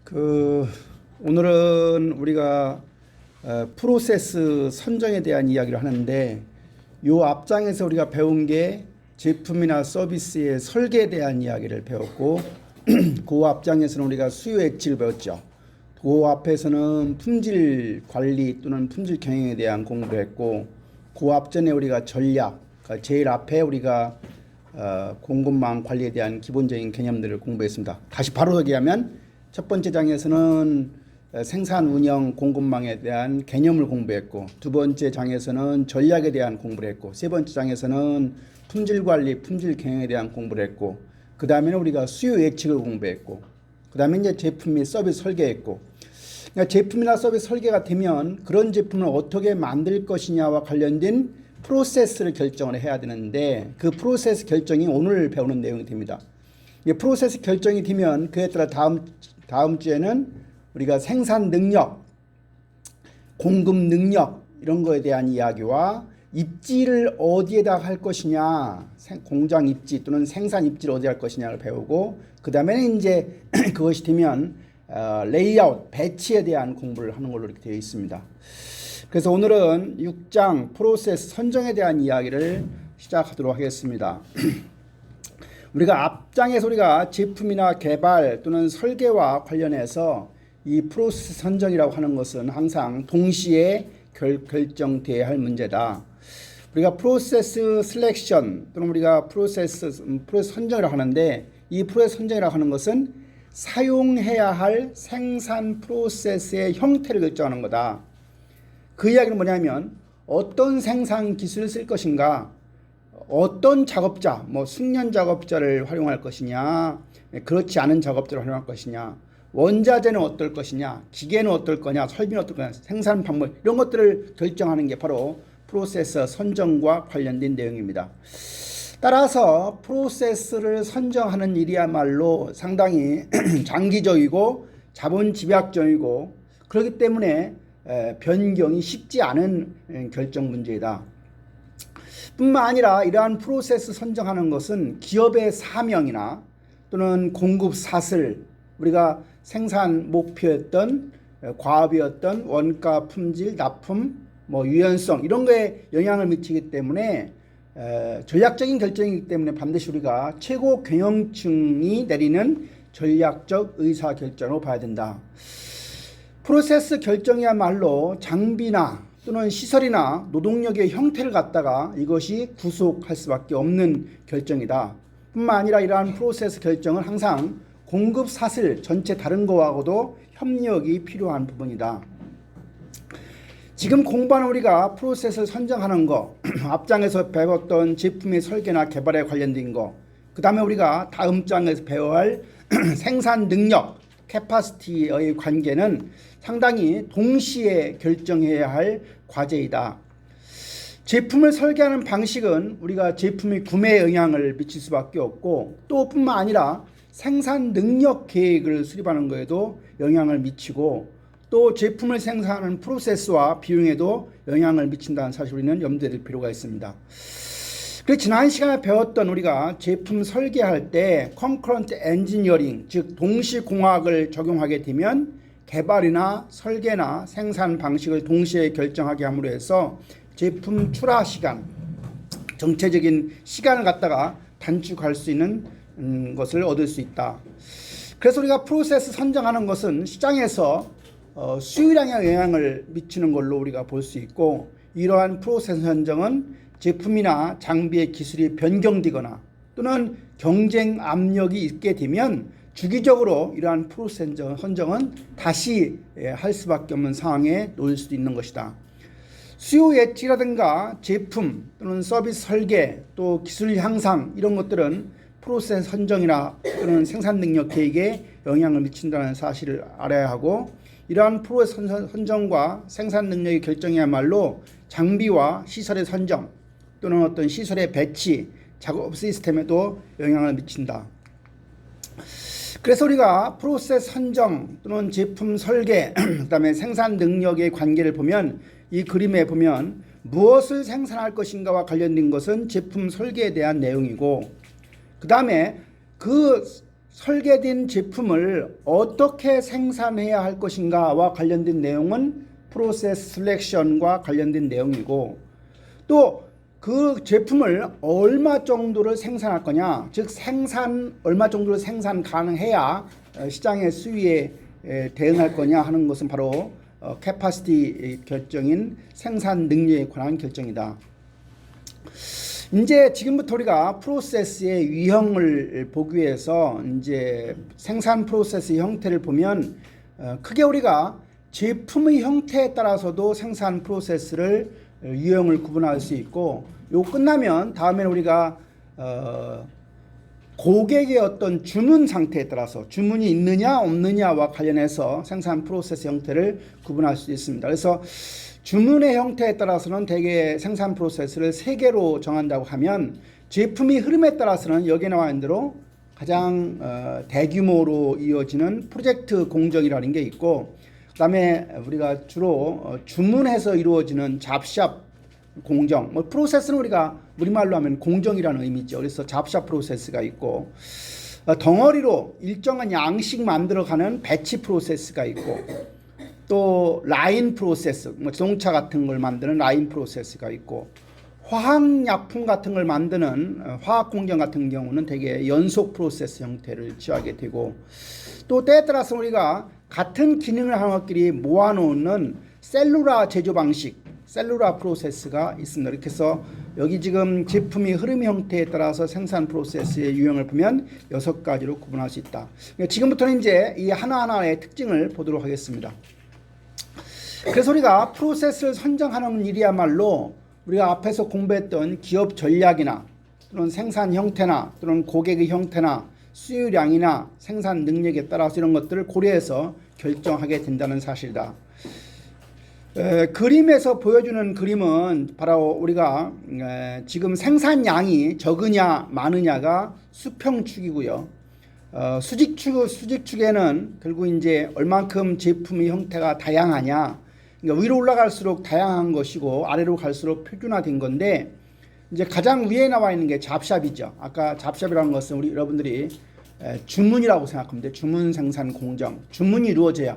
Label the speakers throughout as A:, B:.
A: 그 오늘은 우리가 프로세스 선정에 대한 이야기를 하는데, 요 앞장에서 우리가 배운 게 제품이나 서비스의 설계에 대한 이야기를 배웠고 그 앞장에서는 우리가 수요 액지를 배웠죠. 그 앞에서는 품질 관리 또는 품질 경영에 대한 공부를 했고, 그 앞전에 우리가 전략, 그러니까 제일 앞에 우리가 공급망 관리에 대한 기본적인 개념들을 공부했습니다. 다시 바로 얘기하면 첫 번째 장에서는 생산 운영 공급망에 대한 개념을 공부했고, 두 번째 장에서는 전략에 대한 공부를 했고, 세 번째 장에서는 품질 관리, 품질 경영에 대한 공부를 했고, 그 다음에는 우리가 수요 예측을 공부했고, 그 다음에 이제 제품 및 서비스 설계했고, 그러니까 제품이나 서비스 설계가 되면 그런 제품을 어떻게 만들 것이냐와 관련된 프로세스를 결정을 해야 되는데, 그 프로세스 결정이 오늘 배우는 내용이 됩니다. 프로세스 결정이 되면 그에 따라 다음 주에는 우리가 생산 능력, 공급 능력 이런 거에 대한 이야기와 입지를 어디에다 할 것이냐, 공장 입지 또는 생산 입지를 어디에 할 것이냐를 배우고, 그 다음에는 이제 그것이 되면 레이아웃, 배치에 대한 공부를 하는 걸로 이렇게 되어 있습니다. 그래서 오늘은 6장 프로세스 선정에 대한 이야기를 시작하도록 하겠습니다. 우리가 앞장에서 우리가 제품이나 개발 또는 설계와 관련해서 이 프로세스 선정이라고 하는 것은 항상 동시에 결정돼야 할 문제다. 우리가 프로세스 셀렉션 또는 우리가 프로세스 선정이라고 하는데, 이 프로세스 선정이라고 하는 것은 사용해야 할 생산 프로세스의 형태를 결정하는 거다. 그 이야기는 뭐냐면, 어떤 생산 기술을 쓸 것인가, 어떤 작업자, 숙련 작업자를 활용할 것이냐, 그렇지 않은 작업자를 활용할 것이냐, 원자재는 어떨 것이냐, 기계는 어떨 거냐, 설비는 어떨 거냐, 생산 방법, 이런 것들을 결정하는 게 바로 프로세스 선정과 관련된 내용입니다. 따라서 프로세스를 선정하는 일이야말로 상당히 장기적이고 자본 집약적이고, 그렇기 때문에 변경이 쉽지 않은 결정 문제이다. 뿐만 아니라 이러한 프로세스 선정하는 것은 기업의 사명이나 또는 공급 사슬, 우리가 생산 목표였던 과업이었던 원가, 품질, 납품, 유연성 이런 거에 영향을 미치기 때문에 전략적인 결정이기 때문에 반드시 우리가 최고 경영층이 내리는 전략적 의사결정으로 봐야 된다. 프로세스 결정이야말로 장비나 또는 시설이나 노동력의 형태를 갖다가 이것이 구속할 수밖에 없는 결정이다. 뿐만 아니라 이러한 프로세스 결정은 항상 공급 사슬 전체 다른 거하고도 협력이 필요한 부분이다. 지금 공부하는 우리가 프로세스를 선정하는 거, 앞장에서 배웠던 제품의 설계나 개발에 관련된 거, 그 다음에 우리가 다음 장에서 배워야 할 생산 능력, 캐파시티의 관계는 상당히 동시에 결정해야 할 과제이다. 제품을 설계하는 방식은 우리가 제품의 구매에 영향을 미칠 수밖에 없고, 또 뿐만 아니라 생산 능력 계획을 수립하는 것에도 영향을 미치고, 또 제품을 생산하는 프로세스와 비용에도 영향을 미친다는 사실 우리는 염두에 둘 필요가 있습니다. 그래서 지난 시간에 배웠던 우리가 제품 설계할 때 concurrent engineering, 즉 동시공학을 적용하게 되면 개발이나 설계나 생산 방식을 동시에 결정하게 함으로 해서 제품 출하 시간, 정체적인 시간을 갖다가 단축할 수 있는 것을 얻을 수 있다. 그래서 우리가 프로세스 선정하는 것은 시장에서 수요량에 영향을 미치는 걸로 우리가 볼 수 있고, 이러한 프로세스 선정은 제품이나 장비의 기술이 변경되거나 또는 경쟁 압력이 있게 되면 주기적으로 이러한 프로세스 선정은 다시 할 수밖에 없는 상황에 놓일 수도 있는 것이다. 수요 예측이라든가 제품 또는 서비스 설계, 또 기술 향상 이런 것들은 프로세스 선정이나 또는 생산 능력 계획에 영향을 미친다는 사실을 알아야 하고, 이러한 프로세스 선정과 생산 능력의 결정이야말로 장비와 시설의 선정 또는 어떤 시설의 배치, 작업 시스템에도 영향을 미친다. 그래서 우리가 프로세스 선정 또는 제품 설계, 그 다음에 생산 능력의 관계를 보면, 이 그림에 보면 무엇을 생산할 것인가와 관련된 것은 제품 설계에 대한 내용이고, 그 다음에 그 설계된 제품을 어떻게 생산해야 할 것인가와 관련된 내용은 프로세스 셀렉션과 관련된 내용이고, 또 그 제품을 얼마 정도를 생산할 거냐, 즉 얼마 정도를 생산 가능해야 시장의 수위에 대응할 거냐 하는 것은 바로 캐파시티 결정인 생산 능력에 관한 결정이다. 이제 지금부터 우리가 프로세스의 유형을 보기 위해서 이제 생산 프로세스 형태를 보면 크게 우리가 제품의 형태에 따라서도 생산 프로세스를 유형을 구분할 수 있고, 요 끝나면 다음에는 우리가 고객의 어떤 주문 상태에 따라서 주문이 있느냐 없느냐와 관련해서 생산 프로세스 형태를 구분할 수 있습니다. 그래서 주문의 형태에 따라서는 대개 생산 프로세스를 3개로 정한다고 하면, 제품의 흐름에 따라서는 여기에 나와 있는 대로 가장 대규모로 이어지는 프로젝트 공정이라는 게 있고, 그 다음에 우리가 주로 주문해서 이루어지는 잡샵 공정, 프로세스는 우리가 우리말로 하면 공정이라는 의미죠. 그래서 잡샵 프로세스가 있고, 덩어리로 일정한 양식 만들어가는 배치 프로세스가 있고, 또 라인 프로세스, 자동차 같은 걸 만드는 라인 프로세스가 있고, 화학약품 같은 걸 만드는 화학 공정 같은 경우는 대개 연속 프로세스 형태를 취하게 되고, 또 때에 따라서 우리가 같은 기능을 하는 것끼리 모아놓는 셀루라 제조 방식, 셀루라 프로세스가 있습니다. 이렇게 해서 여기 지금 제품의 흐름 형태에 따라서 생산 프로세스의 유형을 보면 6가지로 구분할 수 있다. 지금부터는 이제 이 하나하나의 특징을 보도록 하겠습니다. 그래서 우리가 프로세스를 선정하는 일이야말로 우리가 앞에서 공부했던 기업 전략이나 또는 생산 형태나 또는 고객의 형태나 수요량이나 생산 능력에 따라서 이런 것들을 고려해서 결정하게 된다는 사실이다. 그림에서 보여주는 그림은 바로 우리가 지금 생산량이 적으냐 많으냐가 수평축이고요. 수직축에는 결국 이제 얼만큼 제품의 형태가 다양하냐, 그러니까 위로 올라갈수록 다양한 것이고 아래로 갈수록 표준화된 건데, 이제 가장 위에 나와 있는 게 잡샵이죠. 아까 잡샵이라는 것은 우리 여러분들이 주문이라고 생각하면 돼요. 주문 생산 공정, 주문이 이루어져야.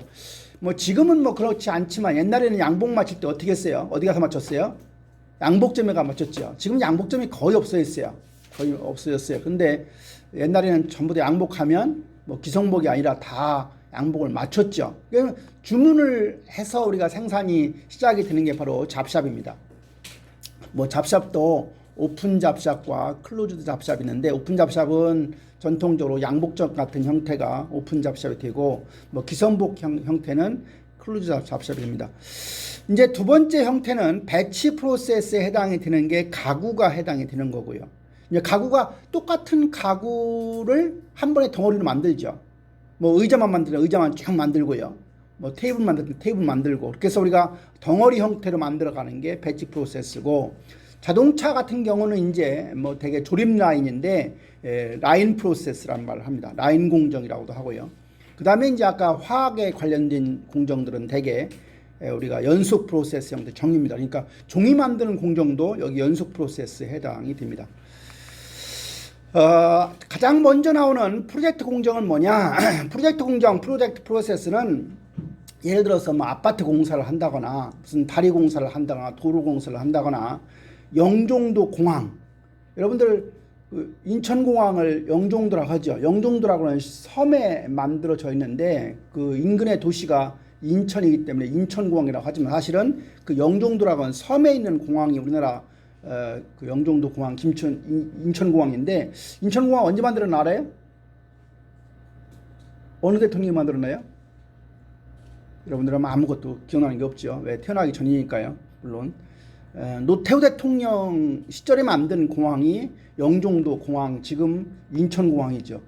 A: 지금은 그렇지 않지만 옛날에는 양복 맞출 때 어떻게 했어요? 어디 가서 맞췄어요? 양복점에 가 맞췄죠. 지금 양복점이 거의 없어졌어요. 거의 없어졌어요. 근데 옛날에는 전부 다 양복하면 기성복이 아니라 다 양복을 맞췄죠. 주문을 해서 우리가 생산이 시작이 되는 게 바로 잡샵입니다. 잡샵도 오픈 잡샵과 클로즈드 잡샵이 있는데, 오픈 잡샵은 전통적으로 양복점 같은 형태가 오픈 잡샵이 되고, 기성복 형태는 클로즈 잡샵이 됩니다. 이제 두 번째 형태는 배치 프로세스에 해당이 되는 게 가구가 해당이 되는 거고요. 이제 가구가 똑같은 가구를 한 번에 덩어리로 만들죠. 의자만 만들면 의자만 쭉 만들고요. 테이블 만들면 테이블 만들고, 그래서 우리가 덩어리 형태로 만들어가는 게 배치 프로세스고, 자동차 같은 경우는 이제 되게 조립 라인인데 라인 프로세스라는 말을 합니다. 라인 공정이라고도 하고요. 그 다음에 이제 아까 화학에 관련된 공정들은 대개 우리가 연속 프로세스 형태 정의입니다. 그러니까 종이 만드는 공정도 여기 연속 프로세스에 해당이 됩니다. 가장 먼저 나오는 프로젝트 공정은 뭐냐? 프로젝트 공정, 프로젝트 프로세스는 예를 들어서 아파트 공사를 한다거나 무슨 다리 공사를 한다거나 도로 공사를 한다거나 영종도 공항, 여러분들 인천공항을 영종도라고 하죠. 영종도라고 하는 섬에 만들어져 있는데 그 인근의 도시가 인천이기 때문에 인천공항이라고 하지만, 사실은 그 영종도라고 하는 섬에 있는 공항이 우리나라 그 영종도 공항, 인천공항인데, 인천공항 언제 만들었나 알아요? 어느 대통령이 만들었나요? 여러분들은 아무것도 기억나는 게 없죠. 왜? 태어나기 전이니까요. 물론 노태우 대통령 시절에 만든 공항이 영종도 공항, 지금 인천공항이죠.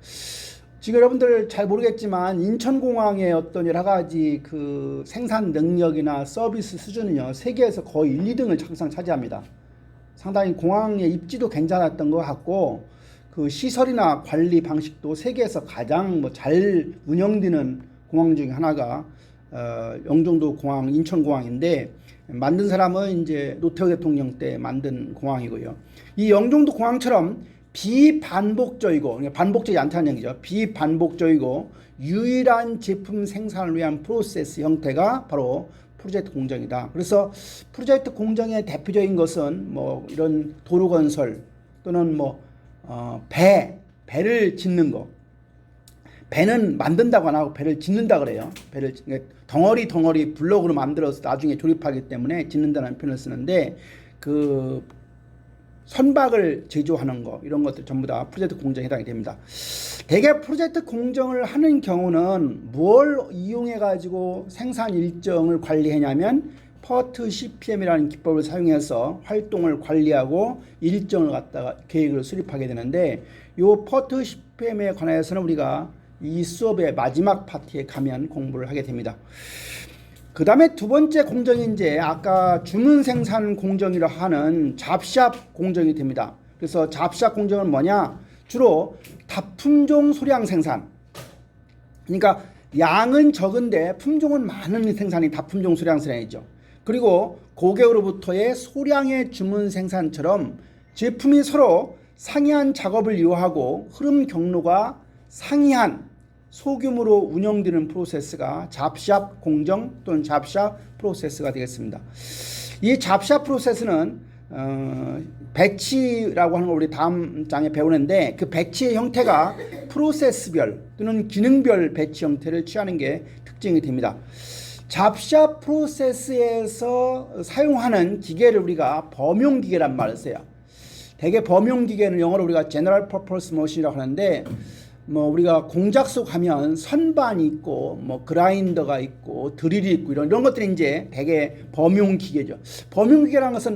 A: 지금 여러분들 잘 모르겠지만 인천공항의 어떤 여러 가지 그 생산 능력이나 서비스 수준은요, 세계에서 거의 1, 2등을 항상 차지합니다. 상당히 공항의 입지도 괜찮았던 것 같고, 그 시설이나 관리 방식도 세계에서 가장 잘 운영되는 공항 중에 하나가 영종도 공항, 인천공항인데, 만든 사람은 이제 노태우 대통령 때 만든 공항이고요. 이 영종도 공항처럼 비반복적이고, 그러니까 반복적이지 않다는 얘기죠. 비반복적이고 유일한 제품 생산을 위한 프로세스 형태가 바로 프로젝트 공정이다. 그래서 프로젝트 공정의 대표적인 것은 뭐 이런 도로 건설 또는 뭐 배를 짓는 거. 배는 만든다고 안 하고 배를 짓는다 그래요. 배를 덩어리 블록으로 만들어서 나중에 조립하기 때문에 짓는다는 표현을 쓰는데 그 선박을 제조하는 거 이런 것들 전부 다 프로젝트 공정에 해당이 됩니다. 대개 프로젝트 공정을 하는 경우는 뭘 이용해 가지고 생산 일정을 관리하냐면 퍼트 CPM이라는 기법을 사용해서 활동을 관리하고 일정을 갖다가 계획을 수립하게 되는데 이 퍼트 CPM에 관해서는 우리가 이 수업의 마지막 파트에 가면 공부를 하게 됩니다. 그 다음에 두 번째 공정이 이제 아까 주문 생산 공정이라 하는 잡샵 공정이 됩니다. 그래서 잡샵 공정은 뭐냐? 주로 다품종 소량 생산. 그러니까 양은 적은데 품종은 많은 생산이 다품종 소량 생산이죠. 그리고 고객으로부터의 소량의 주문 생산처럼 제품이 서로 상이한 작업을 이용하고 흐름 경로가 상이한 소규모로 운영되는 프로세스가 잡샵 공정 또는 잡샵 프로세스가 되겠습니다. 이 잡샵 프로세스는 배치라고 하는 걸 우리 다음 장에 배우는데 그 배치의 형태가 프로세스별 또는 기능별 배치 형태를 취하는 게 특징이 됩니다. 잡샵 프로세스에서 사용하는 기계를 우리가 범용기계란 말을 써요. 대개 범용기계는 영어로 우리가 General Purpose Machine이라고 하는데 뭐 우리가 공작소 가면 선반이 있고 뭐 그라인더가 있고 드릴이 있고 이런 것들이 이제 대개 범용 기계죠. 범용 기계라는 것은